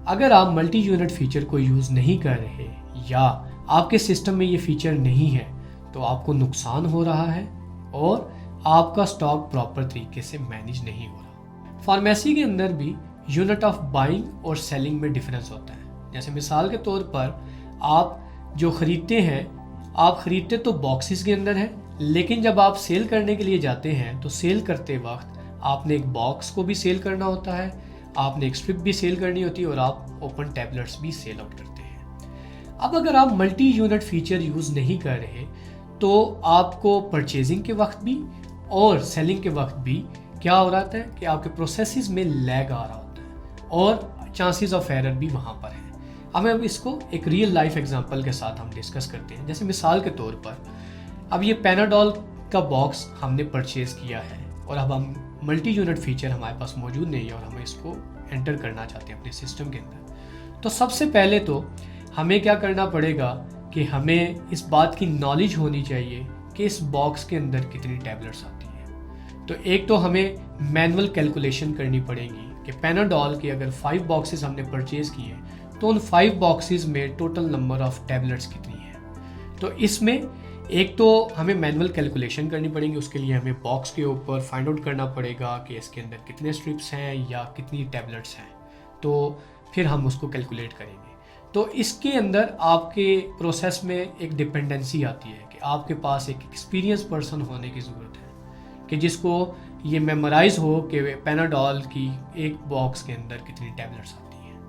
अगर आप multi unit feature को यूज़ नहीं कर रहे या आपके सिस्टम में ये फीचर नहीं है तो आपको नुकसान हो रहा है और आपका स्टॉक प्रॉपर तरीके से मैनेज नहीं हो रहा। फार्मेसी के अंदर भी यूनिट ऑफ बाइंग और सेलिंग में डिफरेंस होता है। जैसे मिसाल के तौर पर आप जो ख़रीदते हैं, आप ख़रीदते तो बॉक्सेस के अंदर है, लेकिन जब आप सेल करने के लिए जाते हैं तो सेल करते वक्त आपने एक बॉक्स को भी सेल करना होता है, आपने एक स्ट्रिप भी सेल करनी होती है और आप ओपन टैबलेट्स भी सेल आउट करते हैं। अब अगर आप मल्टी यूनिट फीचर यूज़ नहीं कर रहे तो आपको परचेजिंग के वक्त भी और सेलिंग के वक्त भी क्या हो रहा है कि आपके प्रोसेसेस में लैग आ रहा होता है और चांसेस ऑफ एरर भी वहाँ पर है। अब इसको एक रियल लाइफ एग्जांपल के साथ हम डिस्कस करते हैं। जैसे मिसाल के तौर पर अब ये पैनाडोल का बॉक्स हमने परचेज़ किया है और अब हम मल्टी यूनिट फीचर हमारे पास मौजूद नहीं है और हम इसको एंटर करना चाहते हैं अपने सिस्टम के अंदर। तो सबसे पहले तो हमें क्या करना पड़ेगा कि हमें इस बात की नॉलेज होनी चाहिए कि इस बॉक्स के अंदर कितनी टैबलेट्स आती हैं। तो एक तो हमें मैनुअल कैलकुलेशन करनी पड़ेगी कि पैनाडोल के अगर 5 बॉक्सेस हमने परचेज़ किए तो उन 5 बॉक्सेस में टोटल नंबर ऑफ टैबलेट्स कितनी है। तो इसमें एक तो हमें मैनुअल कैलकुलेशन करनी पड़ेगी, उसके लिए हमें बॉक्स के ऊपर फाइंड आउट करना पड़ेगा कि इसके अंदर कितने स्ट्रिप्स हैं या कितनी टैबलेट्स हैं, तो फिर हम उसको कैलकुलेट करेंगे। तो इसके अंदर आपके प्रोसेस में एक डिपेंडेंसी आती है कि आपके पास एक एक्सपीरियंस पर्सन होने की ज़रूरत है कि जिसको ये मेमोराइज हो कि पैनाडोल की एक बॉक्स के अंदर कितनी टैबलेट्स आती हैं।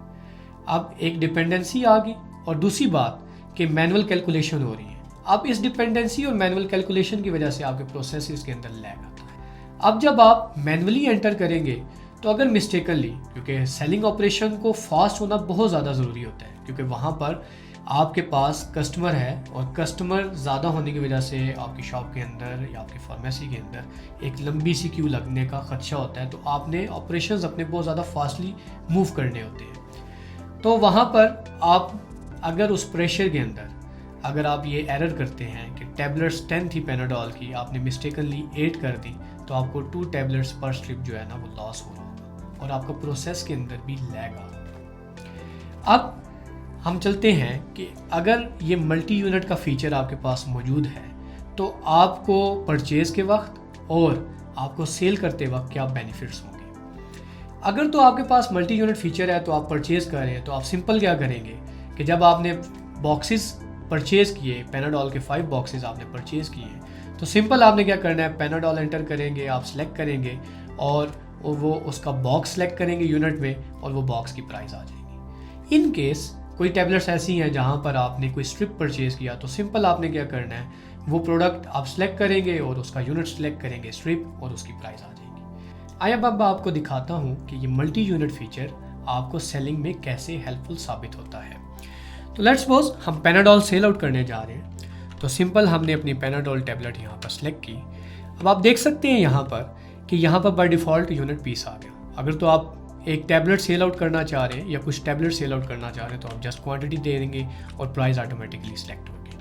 अब एक डिपेंडेंसी आ गई और दूसरी बात कि मैनुअल कैलकुलेशन हो रही है। अब इस डिपेंडेंसी और मैनुअल कैलकुलेशन की वजह से आपके प्रोसेसेस के अंदर लैग आता है। अब जब आप मैनुअली एंटर करेंगे तो अगर मिस्टेकनली, क्योंकि सेलिंग ऑपरेशन को फास्ट होना बहुत ज़्यादा ज़रूरी होता है क्योंकि वहाँ पर आपके पास कस्टमर है और कस्टमर ज़्यादा होने की वजह से आपकी शॉप के अंदर या आपकी फार्मेसी के अंदर एक लंबी सी क्यू लगने का खदशा होता है। तो आपने ऑपरेशंस अपने बहुत ज़्यादा फास्टली मूव करने होते हैं। तो वहाँ पर आप अगर उस प्रेशर के अंदर अगर आप ये एरर करते हैं कि टैबलेट्स 10 थी पैनाडोल की, आपने मिस्टेकनली 8 कर दी, तो आपको 2 टैबलेट्स पर स्ट्रिप जो है ना वो लॉस हो रहा होगा और आपका प्रोसेस के अंदर भी लैग आ रहा होगा। अब हम चलते हैं कि अगर ये मल्टी यूनिट का फीचर आपके पास मौजूद है तो आपको परचेज़ के वक्त और आपको सेल करते वक्त क्या बेनिफिट्स होंगे। अगर तो आपके पास मल्टी यूनिट फीचर है तो आप परचेज़ कर रहे हैं तो आप सिंपल क्या करेंगे कि जब आपने बॉक्सेस परचेज़ किए, पैनाडोल के 5 बॉक्सेस आपने परचेज़ किए, तो सिंपल आपने क्या करना है, पैनाडोल एंटर करेंगे, आप सेलेक्ट करेंगे और वो उसका बॉक्स सेलेक्ट करेंगे यूनिट में और वो बॉक्स की प्राइस आ जाएगी। इन केस कोई टैबलेट्स ऐसी हैं जहाँ पर आपने कोई स्ट्रिप परचेज़ किया तो सिंपल आपने क्या करना है, वो प्रोडक्ट आप सेलेक्ट करेंगे और उसका यूनिट सेलेक्ट करेंगे स्ट्रिप और उसकी प्राइस आ जाएगी। आइए अब आपको दिखाता हूँ कि ये मल्टी यूनिट फीचर आपको सेलिंग में कैसे हेल्पफुल साबित होता है। तो लेट्स सपोज हम पैनाडोल सेल आउट करने जा रहे हैं तो सिंपल हमने अपनी पैनाडोल टैबलेट यहाँ पर सेलेक्ट की। अब आप देख सकते हैं यहाँ पर कि यहाँ पर बाय डिफ़ॉल्ट यूनिट पीस आ गया। अगर तो आप एक टैबलेट सेल आउट करना चाह रहे हैं या कुछ टैबलेट सेल आउट करना चाह रहे हैं तो आप जस्ट क्वांटिटी दे देंगे और प्राइस ऑटोमेटिकली सिलेक्ट होगी।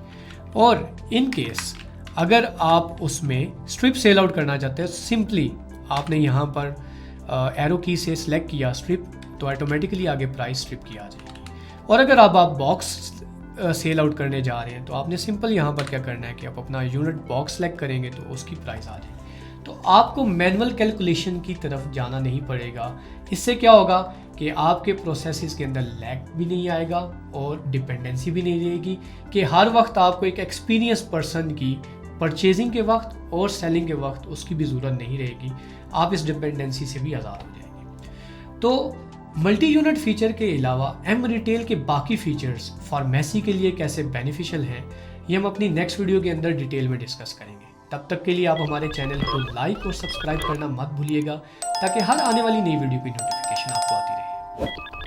और इन केस अगर आप उसमें स्ट्रिप सेल आउट करना चाहते हैं, सिंपली आपने यहाँ पर एरो की से सिलेक्ट किया स्ट्रिप तो ऑटोमेटिकली आगे प्राइस स्ट्रिप की आ जाएगी। और अगर आप बॉक्स सेल आउट करने जा रहे हैं तो आपने सिंपल यहाँ पर क्या करना है कि आप अपना यूनिट बॉक्स सेलेक्ट करेंगे तो उसकी प्राइस आ जाएगी। तो आपको मैनुअल कैलकुलेशन की तरफ जाना नहीं पड़ेगा। इससे क्या होगा कि आपके प्रोसेसेस के अंदर लैग भी नहीं आएगा और डिपेंडेंसी भी नहीं रहेगी कि हर वक्त आपको एक एक्सपीरियंस पर्सन की परचेजिंग के वक्त और सेलिंग के वक्त उसकी भी ज़रूरत नहीं रहेगी। आप इस डिपेंडेंसी से भी आज़ाद हो जाएंगे। तो मल्टी यूनिट फीचर के अलावा एम रिटेल के बाकी फीचर्स फार्मेसी के लिए कैसे बेनिफिशियल हैं ये हम अपनी नेक्स्ट वीडियो के अंदर डिटेल में डिस्कस करेंगे। तब तक के लिए आप हमारे चैनल को लाइक और सब्सक्राइब करना मत भूलिएगा ताकि हर आने वाली नई वीडियो की नोटिफिकेशन आपको आती रहे।